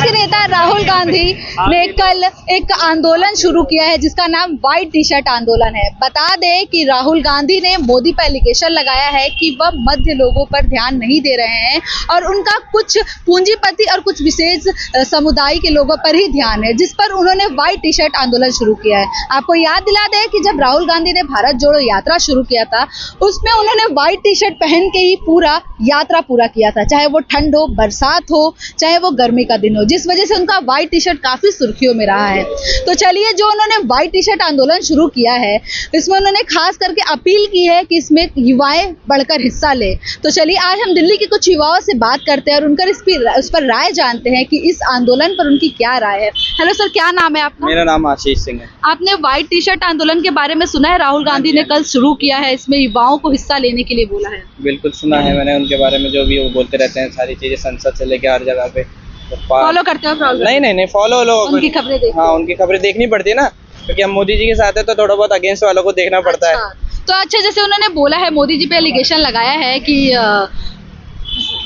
के नेता राहुल गांधी ने कल एक आंदोलन शुरू किया है जिसका नाम व्हाइट टी शर्ट आंदोलन है। बता दें कि राहुल गांधी ने मोदी पर एलिगेशन लगाया है कि वह मध्य लोगों पर ध्यान नहीं दे रहे हैं और उनका कुछ पूंजीपति और कुछ विशेष समुदाय के लोगों पर ही ध्यान है, जिस पर उन्होंने व्हाइट टी शर्ट आंदोलन शुरू किया है। आपको याद दिला दें कि जब राहुल गांधी ने भारत जोड़ो यात्रा शुरू किया था उसमें उन्होंने व्हाइट टी शर्ट पहन के ही पूरा यात्रा पूरा किया था, चाहे वो ठंड हो, बरसात हो, चाहे वो गर्मी का दिन हो, जिस वजह से उनका व्हाइट टी शर्ट काफी सुर्खियों में रहा है। तो चलिए, जो उन्होंने व्हाइट टी शर्ट आंदोलन शुरू किया है इसमें उन्होंने खास करके अपील की है कि इसमें युवाएं बढ़कर हिस्सा ले। तो चलिए आज हम दिल्ली के कुछ युवाओं से बात करते हैं और उनका उस पर राय जानते हैं कि इस आंदोलन पर उनकी क्या राय है। हेलो सर, क्या नाम है आपका? मेरा नाम आशीष सिंह है। आपने व्हाइट टी शर्ट आंदोलन के बारे में सुना है? राहुल गांधी ने कल शुरू किया है, इसमें युवाओं को हिस्सा लेने के लिए बोला है। बिल्कुल सुना है मैंने उनके बारे में, जो भी वो बोलते रहते हैं सारी चीजें, संसद से लेके हर जगह पे। फॉलो करते हो राहुल? नहीं फॉलो लोग उनकी खबरें देखते? हाँ, उनकी खबरें देखनी पड़ती है ना, क्योंकि हम मोदी जी के साथ है तो थोड़ा बहुत अगेंस्ट वालों को देखना पड़ता है। तो अच्छा, जैसे उन्होंने बोला है, मोदी जी पे एलिगेशन लगाया है कि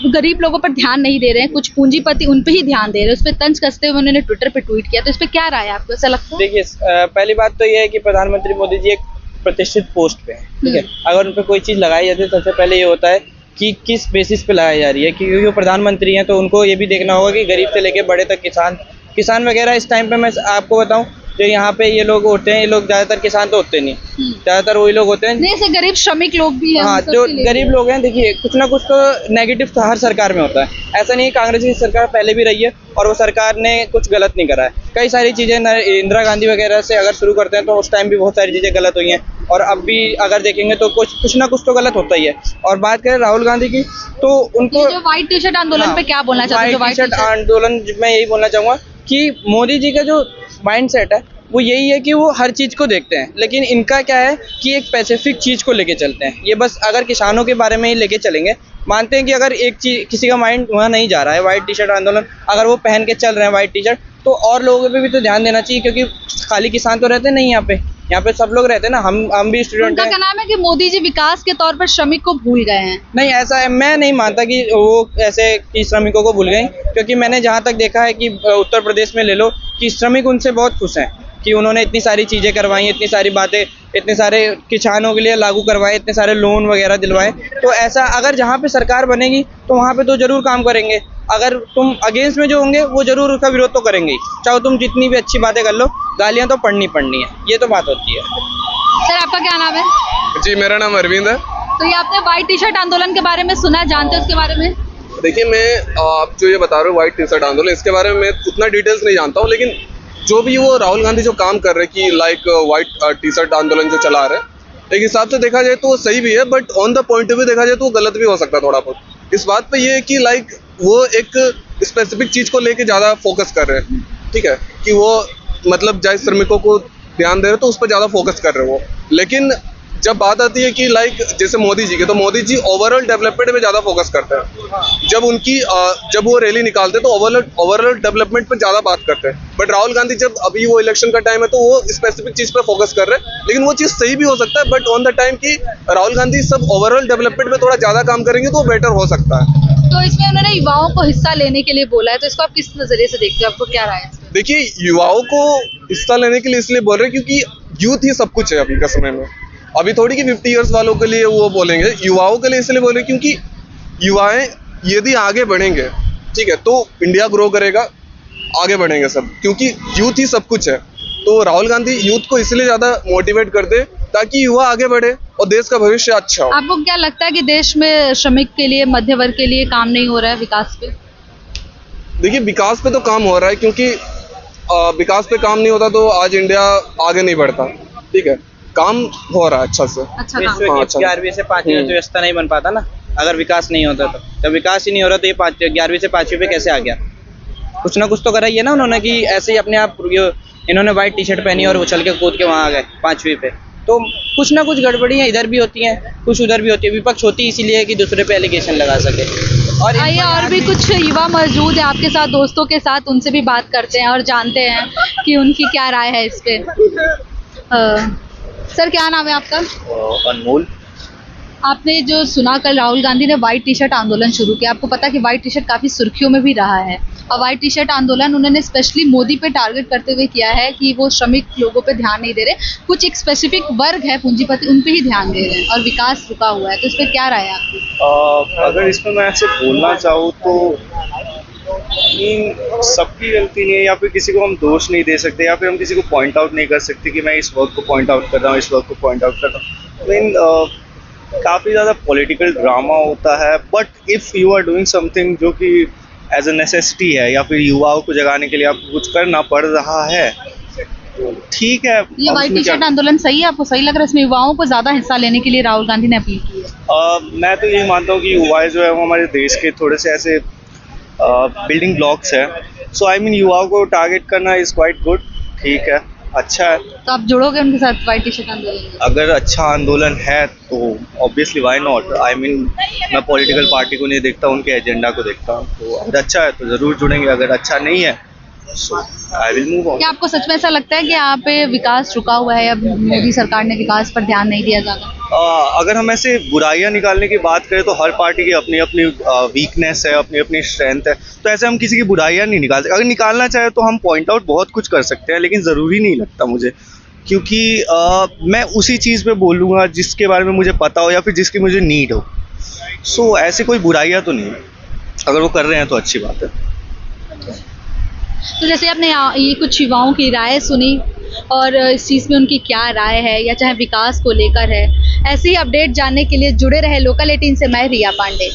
गरीब लोगों पर ध्यान नहीं दे रहे हैं, कुछ पूंजीपति उन पे ही ध्यान दे रहे हैं, उस पर तंज कसते हुए उन्होंने ट्विटर पे ट्वीट किया। तो इस पे क्या राय है आपको, ऐसा लगता है? देखिए, पहली बात तो ये है कि प्रधानमंत्री मोदी जी एक प्रतिष्ठित पोस्ट पे है, ठीक है। अगर उन पे कोई चीज लगाई जाती है तो सबसे पहले ये होता है कि किस बेसिस पे लगाई जा रही है, क्योंकि वो प्रधानमंत्री हैं तो उनको ये भी देखना होगा कि गरीब से लेके बड़े तक किसान वगैरह। इस टाइम पे मैं आपको बताऊं, जो यहाँ पे ये लोग होते हैं, ये लोग ज्यादातर किसान तो होते नहीं, ज्यादातर वही लोग होते हैं जैसे गरीब श्रमिक लोग भी हैं। हाँ, जो गरीब लोग हैं, देखिए कुछ ना कुछ तो नेगेटिव तो हर सरकार में होता है। ऐसा नहीं है, कांग्रेस की सरकार पहले भी रही है और वो सरकार ने कुछ गलत नहीं करा है। कई सारी चीजें इंदिरा गांधी वगैरह से अगर शुरू करते हैं तो उस टाइम भी बहुत सारी चीजें गलत हुई हैं, और अब भी अगर देखेंगे तो कुछ ना कुछ तो गलत होता ही है। और बात करें राहुल गांधी की, तो उनको जो व्हाइट टी शर्ट आंदोलन पे क्या बोलना चाहते हैं? व्हाइट टी शर्ट आंदोलन मैं यही बोलना चाहूंगा कि मोदी जी का जो माइंड सेट है वो यही है कि वो हर चीज को देखते हैं, लेकिन इनका क्या है कि एक स्पेसिफिक चीज को लेके चलते हैं। ये बस अगर किसानों के बारे में ही लेके चलेंगे, मानते हैं कि अगर एक चीज किसी का माइंड वहाँ नहीं जा रहा है, व्हाइट टी शर्ट आंदोलन अगर वो पहन के चल रहे हैं व्हाइट टी शर्ट, तो और लोगों पे भी तो ध्यान देना चाहिए, क्योंकि खाली किसान तो रहते नहीं यहाँ पे सब लोग रहते हैं ना, हम भी स्टूडेंट हैं। क्या नाम है कि मोदी जी विकास के तौर पर श्रमिक को भूल गए हैं? नहीं, ऐसा है, मैं नहीं मानता कि वो ऐसे कि श्रमिकों को भूल गए, क्योंकि मैंने जहाँ तक देखा है कि उत्तर प्रदेश में ले लो कि श्रमिक उनसे बहुत खुश हैं कि उन्होंने इतनी सारी चीज़ें करवाई, इतनी सारी बातें, इतने सारे किसानों के लिए लागू करवाए, इतने सारे लोन वगैरह दिलवाए। तो ऐसा अगर जहाँ पे सरकार बनेगी तो वहाँ पे तो जरूर काम करेंगे। अगर तुम अगेंस्ट में जो होंगे वो जरूर उसका विरोध तो करेंगे ही, चाहे तुम जितनी भी अच्छी बातें कर लो, गालियाँ तो पढ़नी है, ये तो बात होती है। सर, आपका क्या नाम है? जी, मेरा नाम अरविंद है। तो ये आपने व्हाइट टी शर्ट आंदोलन के बारे में सुना है, जानते हैं उसके बारे में? देखिए, मैं आप जो ये बता रहे हो व्हाइट टी शर्ट आंदोलन, इसके बारे में मैं उतना डिटेल्स नहीं जानता हूँ, लेकिन जो भी वो राहुल गांधी जो काम कर रहे हैं कि लाइक व्हाइट टी शर्ट आंदोलन जो चला रहे हैं, एक हिसाब से देखा जाए तो वो सही भी है, but on the point of view देखा जाए तो वो गलत भी हो सकता है थोड़ा बहुत। इस बात पे ये है कि लाइक वो एक स्पेसिफिक चीज को लेके ज्यादा फोकस कर रहे हैं, ठीक है, कि वो मतलब जाए श्रमिकों को ध्यान दे रहे तो उस पर ज्यादा फोकस कर रहे हैं वो। लेकिन जब बात आती है कि लाइक जैसे मोदी जी के, तो मोदी जी ओवरऑल डेवलपमेंट में ज्यादा फोकस करते हैं। जब वो रैली निकालते हैं तो ओवरऑल डेवलपमेंट पे ज्यादा बात करते हैं, बट राहुल गांधी जब अभी वो इलेक्शन का टाइम है तो वो स्पेसिफिक चीज पे फोकस कर रहे हैं। लेकिन वो चीज सही भी हो सकता है, बट ऑन द टाइम कि राहुल गांधी सब ओवरऑल डेवलपमेंट में थोड़ा ज्यादा काम करेंगे तो बेटर हो सकता है। तो इसमें उन्होंने युवाओं को हिस्सा लेने के लिए बोला है, तो इसको आप किस नजरिए से देखते हो, आपको क्या राय है? देखिए, युवाओं को हिस्सा लेने के लिए इसलिए बोल रहे हैं क्योंकि यूथ ही सब कुछ है अभी के समय में। अभी थोड़ी कि 50 इयर्स वालों के लिए वो बोलेंगे, युवाओं के लिए इसलिए बोल रहे हैं क्योंकि युवाएं यदि आगे बढ़ेंगे, ठीक है, तो इंडिया ग्रो करेगा, आगे बढ़ेंगे सब, क्योंकि यूथ ही सब कुछ है। तो राहुल गांधी यूथ को इसलिए ज्यादा मोटिवेट करते ताकि युवा आगे बढ़े और देश का भविष्य अच्छा हो। आपको क्या लगता है कि देश में श्रमिक के लिए, मध्य वर्ग के लिए काम नहीं हो रहा है विकास पे? देखिए, विकास पे तो काम हो रहा है, क्योंकि विकास पे काम नहीं होता तो आज इंडिया आगे नहीं बढ़ता, ठीक है, काम हो रहा है अच्छा से। अच्छा, विश्व की 11वीं से 5वीं अर्थव्यवस्था नहीं बन पाता ना, अगर विकास नहीं होता तो। जब विकास ही नहीं हो रहा तो ये 11वीं से 5वीं पे कैसे आ गया? कुछ ना कुछ तो करा ही है ना उन्होंने, कि ऐसे ही अपने आप इन्होंने व्हाइट टी शर्ट पहनी और उछल के कूद के वहाँ आ गए 5वीं पे। तो कुछ ना कुछ गड़बड़ियाँ इधर भी होती हैं, कुछ उधर भी होती है। विपक्ष होती इसीलिए कि दूसरे पे एलिगेशन लगा सके। और आइए, और भी कुछ युवा मौजूद है आपके साथ, दोस्तों के साथ, उनसे भी बात करते हैं और जानते हैं कि उनकी क्या राय है इस पे। सर, क्या नाम है आपका? अनमोल। आपने जो सुना कल राहुल गांधी ने व्हाइट टी शर्ट आंदोलन शुरू किया, आपको पता है कि व्हाइट टी शर्ट काफ़ी सुर्खियों में भी रहा है और व्हाइट टी शर्ट आंदोलन उन्होंने स्पेशली मोदी पे टारगेट करते हुए किया है कि वो श्रमिक लोगों पे ध्यान नहीं दे रहे, कुछ एक स्पेसिफिक वर्ग है पूंजीपति उन पे ही ध्यान दे रहे हैं और विकास रुका हुआ है, तो इस पर क्या राय है आपकी? अगर इसमें मैं ऐसे बोलना चाहूँ तो सबकी गलती नहीं है, या फिर किसी को हम दोष नहीं दे सकते, या फिर हम किसी को पॉइंट आउट नहीं कर सकते कि मैं इस वर्क को पॉइंट आउट कर रहा हूँ, इस वर्क को पॉइंट आउट कर रहा हूँ। काफ़ी ज़्यादा पॉलिटिकल ड्रामा होता है, but if you are doing something जो कि एज अ नेसेसिटी है या फिर युवाओं को जगाने के लिए आपको कुछ करना पड़ रहा है तो ठीक है। ये व्हाइट टी शर्ट आंदोलन सही है, आपको सही लग रहा है? इसमें युवाओं को ज़्यादा हिस्सा लेने के लिए राहुल गांधी ने अपील की है। मैं तो यही मानता हूँ कि युवा जो है वो हमारे देश के थोड़े से ऐसे बिल्डिंग ब्लॉक्स है, सो आई मीन युवाओं को टारगेट करना इज़ क्वाइट गुड, ठीक है, अच्छा है। तो आप जुड़ोगे उनके साथ व्हाइट टी शर्ट आंदोलन में? अगर अच्छा आंदोलन है तो obviously why not, I mean मैं पॉलिटिकल पार्टी को नहीं देखता, उनके एजेंडा को देखता हूँ, तो अगर अच्छा है तो ज़रूर जुड़ेंगे, अगर अच्छा नहीं है सो आई विल मूव ऑन। क्या आपको सच में ऐसा लगता है कि यहाँ पे विकास रुका हुआ है या मोदी सरकार ने विकास पर ध्यान नहीं दिया ज़्यादा? अगर हम ऐसे बुराइयां निकालने की बात करें तो हर पार्टी की अपनी अपनी वीकनेस है, अपनी अपनी स्ट्रेंथ है, तो ऐसे हम किसी की बुराइयां नहीं निकालते। अगर निकालना चाहे तो हम पॉइंट आउट बहुत कुछ कर सकते हैं, लेकिन ज़रूरी नहीं लगता मुझे, क्योंकि मैं उसी चीज़ पे बोलूँगा जिसके बारे में मुझे पता हो या फिर जिसकी मुझे नीड हो। सो ऐसे कोई बुराइयां तो नहीं है, अगर वो कर रहे हैं तो अच्छी बात है। तो जैसे आपने ये कुछ युवाओं की राय सुनी और इस चीज़ में उनकी क्या राय है या चाहे विकास को लेकर है, ऐसे ही अपडेट जानने के लिए जुड़े रहे लोकल 18 से मैं रिया पांडे।